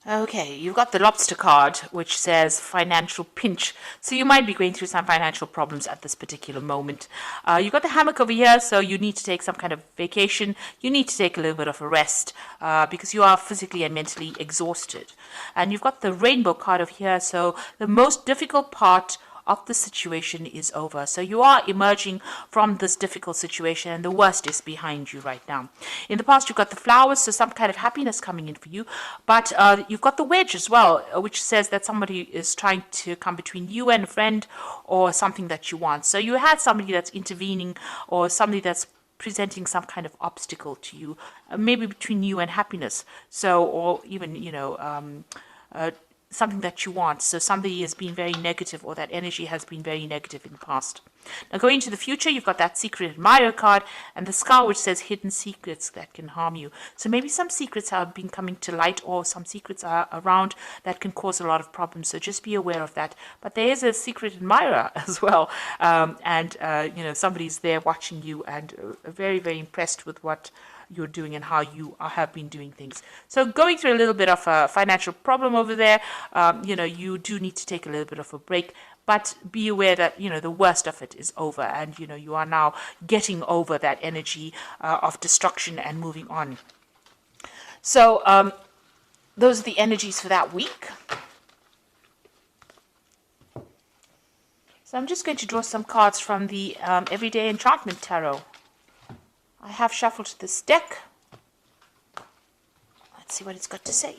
Okay, you've got the lobster card, which says financial pinch. So you might be going through some financial problems at this particular moment. You've got the hammock over here, so you need to take some kind of vacation. You need to take a little bit of a rest because you are physically and mentally exhausted. And you've got the rainbow card over here, so the most difficult part of the situation is over. So you are emerging from this difficult situation and the worst is behind you right now. In the past, you've got the flowers, so some kind of happiness coming in for you. But you've got the wedge as well, which says that somebody is trying to come between you and a friend or something that you want. So you had somebody that's intervening or somebody that's presenting some kind of obstacle to you, maybe between you and happiness. So, or even, something that you want. So somebody has been very negative or that energy has been very negative in the past. Now going into the future, you've got that secret admirer card and the scar which says hidden secrets that can harm you. So maybe some secrets have been coming to light or some secrets are around that can cause a lot of problems. So just be aware of that. But there is a secret admirer as well. Somebody's there watching you and very, very impressed with what you're doing and how you have been doing things. So going through a little bit of a financial problem over there, you do need to take a little bit of a break, but be aware that, the worst of it is over and, you are now getting over that energy of destruction and moving on. So those are the energies for that week. So I'm just going to draw some cards from the Everyday Enchantment Tarot. I have shuffled this deck. Let's see what it's got to say.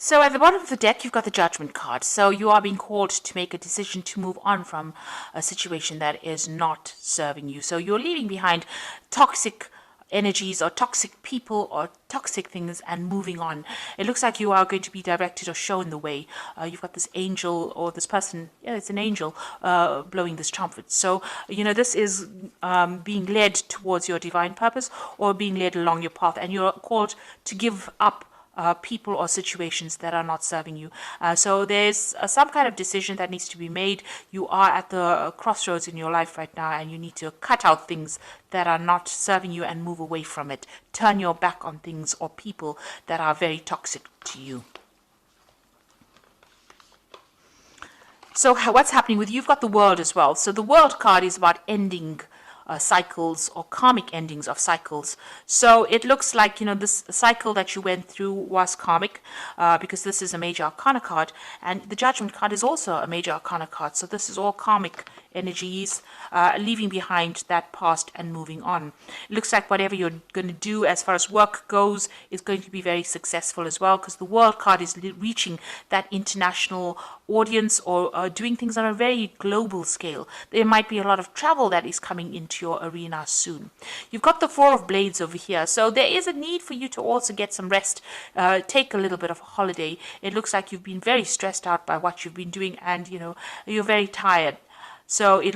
So at the bottom of the deck, you've got the Judgment card. So you are being called to make a decision to move on from a situation that is not serving you. So you're leaving behind toxic energies or toxic people or toxic things and moving on. It looks like you are going to be directed or shown the way. You've got this angel or this person, it's an angel blowing this trumpet. So, this is being led towards your divine purpose or being led along your path, and you're called to give up people or situations that are not serving you. So there's some kind of decision that needs to be made. You are at the crossroads in your life right now and you need to cut out things that are not serving you and move away from it. Turn your back on things or people that are very toxic to you. So what's happening with you? You've got the World as well. So the World card is about ending cycles or karmic endings of cycles. So it looks like, this cycle that you went through was karmic because this is a major arcana card, and the Judgment card is also a major arcana card. So this is all karmic energies, leaving behind that past and moving on. It looks like whatever you're going to do as far as work goes is going to be very successful as well, because the World card is reaching that international audience or doing things on a very global scale. There might be a lot of travel that is coming into your arena soon. You've got the Four of Blades over here, so there is a need for you to also get some rest, take a little bit of a holiday. It looks like you've been very stressed out by what you've been doing, and you're very tired. So it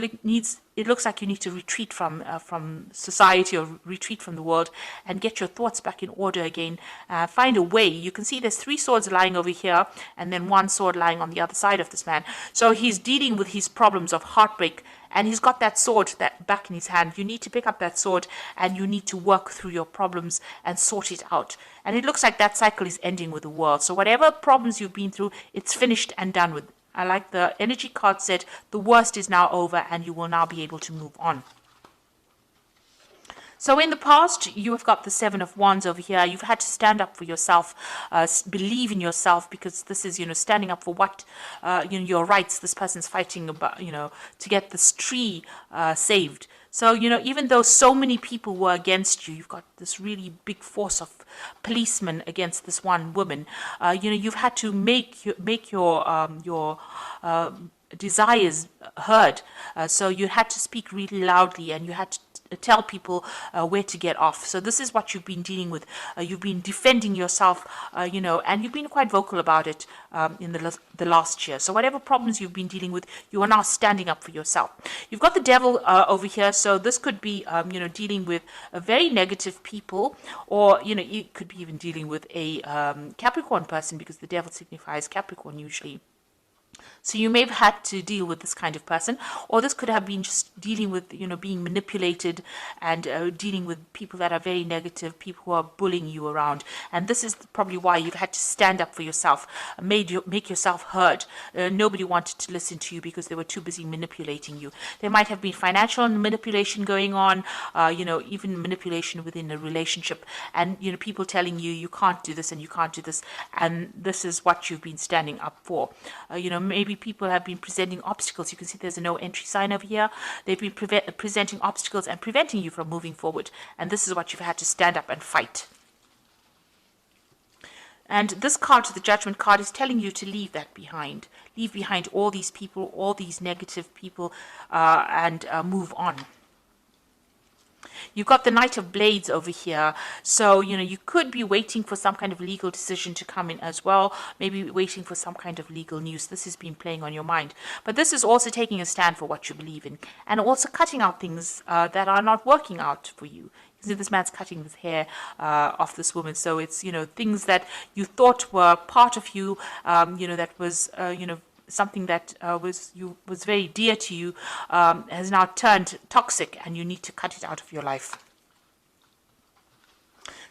looks like you need to retreat from society or retreat from the world and get your thoughts back in order again. Find a way. You can see there's 3 swords lying over here and then 1 sword lying on the other side of this man. So he's dealing with his problems of heartbreak and he's got that sword that back in his hand. You need to pick up that sword and you need to work through your problems and sort it out. And it looks like that cycle is ending with the world. So whatever problems you've been through, it's finished and done with. I like the energy card said the worst is now over and you will now be able to move on. So in the past, you have got the 7 of Wands over here. You've had to stand up for yourself, believe in yourself, because this is, standing up for what, your rights. This person's fighting about, to get this tree saved. So, even though so many people were against you, you've got this really big force of policemen against this one woman. You've had to make your desires heard. So you had to speak really loudly, and you had to tell people where to get off. So this is what you've been dealing with. You've been defending yourself, and you've been quite vocal about it in the last year. So whatever problems you've been dealing with, you are now standing up for yourself. You've got the devil over here, so this could be, dealing with a very negative people, or, it could be even dealing with a Capricorn person, because the devil signifies Capricorn usually. So you may have had to deal with this kind of person, or this could have been just dealing with, being manipulated, and dealing with people that are very negative, people who are bullying you around. And this is probably why you've had to stand up for yourself, make yourself heard. Nobody wanted to listen to you because they were too busy manipulating you. There might have been financial manipulation going on, even manipulation within a relationship, and, people telling you, you can't do this and you can't do this. And this is what you've been standing up for. Maybe people have been presenting obstacles. You can see there's a no entry sign over here. They've been presenting obstacles and preventing you from moving forward. And this is what you've had to stand up and fight. And this card, the Judgment card, is telling you to leave that behind. Leave behind all these people, all these negative people, and move on. You've got the Knight of Blades over here. So, you could be waiting for some kind of legal decision to come in as well. Maybe waiting for some kind of legal news. This has been playing on your mind. But this is also taking a stand for what you believe in. And also cutting out things that are not working out for you. You see this man's cutting the hair off this woman. So it's, things that you thought were part of you, that was, something that was very dear to you, has now turned toxic, and you need to cut it out of your life.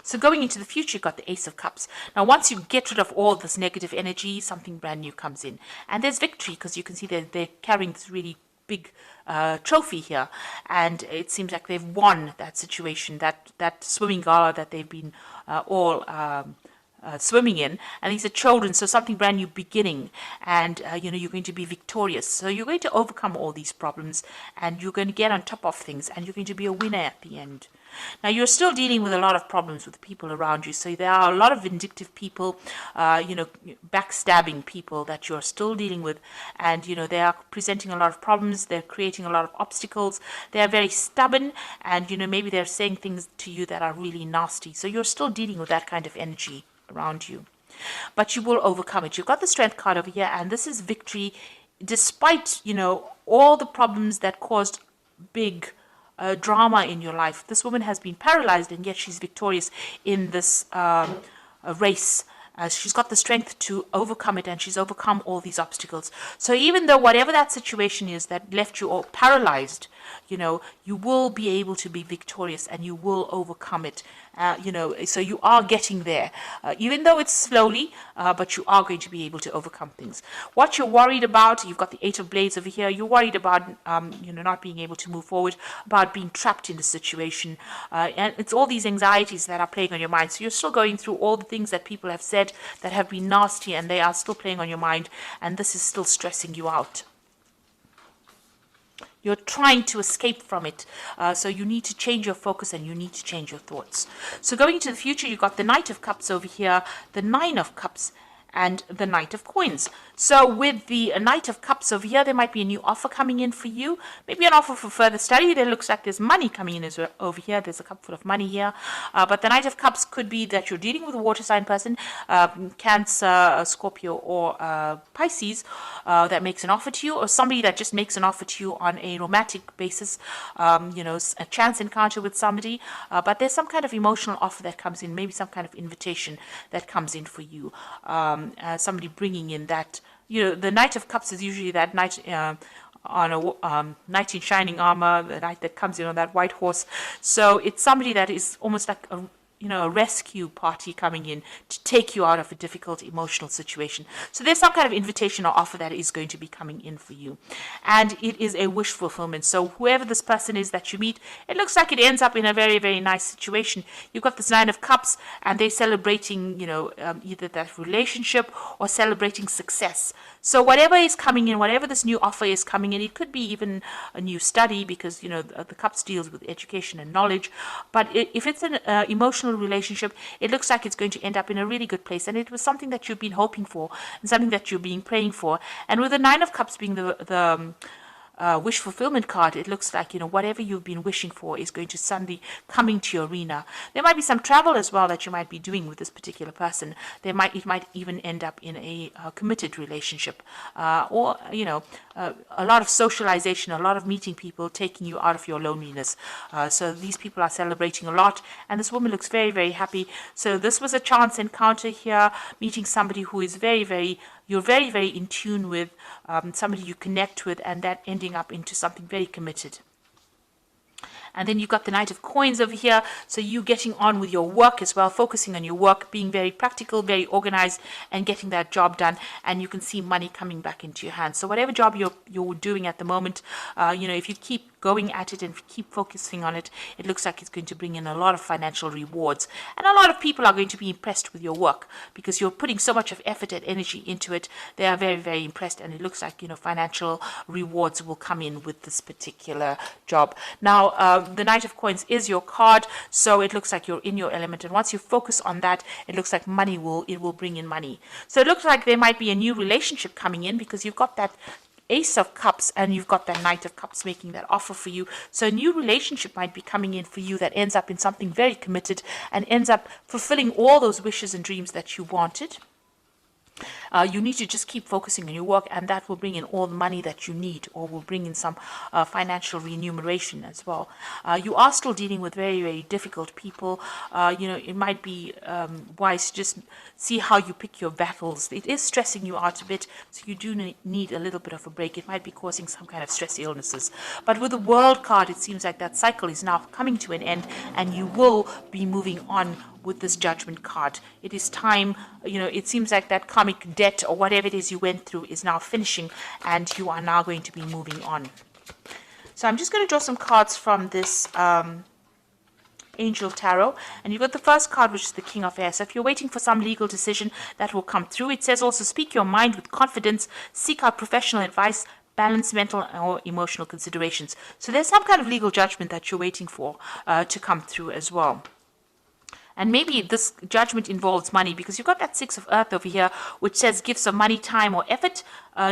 So going into the future, you've got the Ace of Cups. Now, once you get rid of all this negative energy, something brand new comes in. And there's victory, because you can see they're carrying this really big trophy here. And it seems like they've won that situation, that swimming gala that they've been all swimming in, and these are children, so something brand new beginning, and you're going to be victorious. So you're going to overcome all these problems, and you're going to get on top of things, and you're going to be a winner at the end. Now, you're still dealing with a lot of problems with the people around you. So there are a lot of vindictive people, backstabbing people that you're still dealing with. And, they are presenting a lot of problems. They're creating a lot of obstacles. They're very stubborn. And, maybe they're saying things to you that are really nasty. So you're still dealing with that kind of energy around you. But you will overcome it. You've got the Strength card over here. And this is victory despite, all the problems that caused big drama in your life. This woman has been paralyzed, and yet she's victorious in this race. She's got the strength to overcome it, and she's overcome all these obstacles. So even though whatever that situation is that left you all paralyzed, you will be able to be victorious, and you will overcome it. So you are getting there, even though it's slowly, but you are going to be able to overcome things. What you're worried about, you've got the Eight of Blades over here. You're worried about, not being able to move forward, about being trapped in the situation. And it's all these anxieties that are playing on your mind. So you're still going through all the things that people have said that have been nasty, and they are still playing on your mind. And this is still stressing you out. You're trying to escape from it. So you need to change your focus, and you need to change your thoughts. So going into the future, you've got the Knight of Cups over here, the Nine of Cups, and the Knight of Coins. So with the Knight of Cups over here, there might be a new offer coming in for you. Maybe an offer for further study. There looks like there's money coming in over here. There's a cup full of money here. But the Knight of Cups could be that you're dealing with a water sign person, Cancer, Scorpio, or Pisces, that makes an offer to you, or somebody that just makes an offer to you on a romantic basis, a chance encounter with somebody. But there's some kind of emotional offer that comes in, maybe some kind of invitation that comes in for you. Somebody bringing in that, the Knight of Cups is usually that knight on a knight in shining armor, the knight that comes in on that white horse. So it's somebody that is almost like a rescue party coming in to take you out of a difficult emotional situation. So there's some kind of invitation or offer that is going to be coming in for you. And it is a wish fulfillment. So whoever this person is that you meet, it looks like it ends up in a very, very nice situation. You've got this Nine of Cups, and they're celebrating, either that relationship or celebrating success. So whatever is coming in, whatever this new offer is coming in, it could be even a new study, because, the Cups deals with education and knowledge. But if it's an emotional personal relationship, it looks like it's going to end up in a really good place. And it was something that you've been hoping for and something that you've been praying for. And with the Nine of Cups being the wish fulfillment card, it looks like, whatever you've been wishing for is going to suddenly come into your arena. There might be some travel as well that you might be doing with this particular person. It might even end up in a committed relationship, or a lot of socialization, a lot of meeting people, taking you out of your loneliness. So these people are celebrating a lot, and this woman looks very, very happy. So this was a chance encounter here, meeting somebody who is you're very, very in tune with, somebody you connect with, and that ending up into something very committed. And then you've got the Knight of Coins over here. So you getting on with your work as well, focusing on your work, being very practical, very organized, and getting that job done. And you can see money coming back into your hands. So whatever job you're doing at the moment, if you keep going at it and keep focusing on it, it looks like it's going to bring in a lot of financial rewards. And a lot of people are going to be impressed with your work because you're putting so much of effort and energy into it. They are very, very impressed. And it looks like, financial rewards will come in with this particular job. Now, the Knight of Coins is your card, so it looks like you're in your element. And once you focus on that, it looks like money will bring in money. So it looks like there might be a new relationship coming in because you've got that Ace of Cups and you've got that Knight of Cups making that offer for you. So a new relationship might be coming in for you that ends up in something very committed and ends up fulfilling all those wishes and dreams that you wanted. You need to just keep focusing on your work, and that will bring in all the money that you need, or will bring in some financial remuneration as well. You are still dealing with very, very difficult people. It might be wise to just see how you pick your battles. It is stressing you out a bit, so you do need a little bit of a break. It might be causing some kind of stress illnesses. But with the World card, it seems like that cycle is now coming to an end, and you will be moving on with this Judgment card. It is time, it seems like that karmic debt or whatever it is you went through is now finishing, and you are now going to be moving on. So I'm just going to draw some cards from this Angel Tarot, and you've got the first card, which is the King of Air. So if you're waiting for some legal decision, that will come through. It says also, speak your mind with confidence, seek out professional advice, balance mental or emotional considerations. So there's some kind of legal judgment that you're waiting for to come through as well. And maybe this judgment involves money, because you've got that Six of Earth over here, which says gifts of money, time, or effort,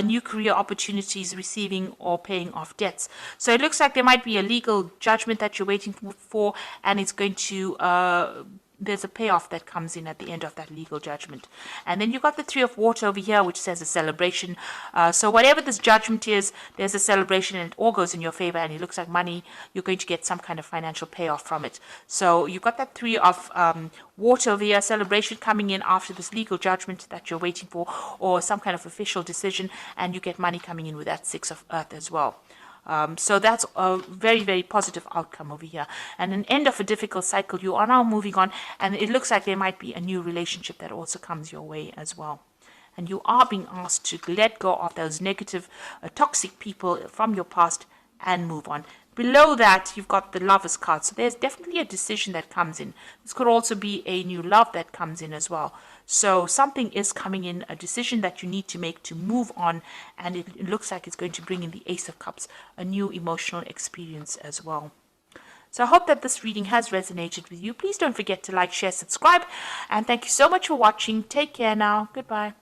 new career opportunities, receiving or paying off debts. So it looks like there might be a legal judgment that you're waiting for, and it's going to there's a payoff that comes in at the end of that legal judgment. And then you've got the Three of Water over here, which says a celebration. So whatever this judgment is, there's a celebration, and it all goes in your favor, and it looks like money, you're going to get some kind of financial payoff from it. So you've got that Three of Water over here, celebration coming in after this legal judgment that you're waiting for, or some kind of official decision, and you get money coming in with that Six of Earth as well. So that's a very, very positive outcome over here. And an end of a difficult cycle. You are now moving on, and it looks like there might be a new relationship that also comes your way as well. And you are being asked to let go of those negative, toxic people from your past and move on. Below that, you've got the Lovers card. So there's definitely a decision that comes in. This could also be a new love that comes in as well. So something is coming in, a decision that you need to make to move on. And it looks like it's going to bring in the Ace of Cups, a new emotional experience as well. So I hope that this reading has resonated with you. Please don't forget to like, share, subscribe. And thank you so much for watching. Take care now. Goodbye.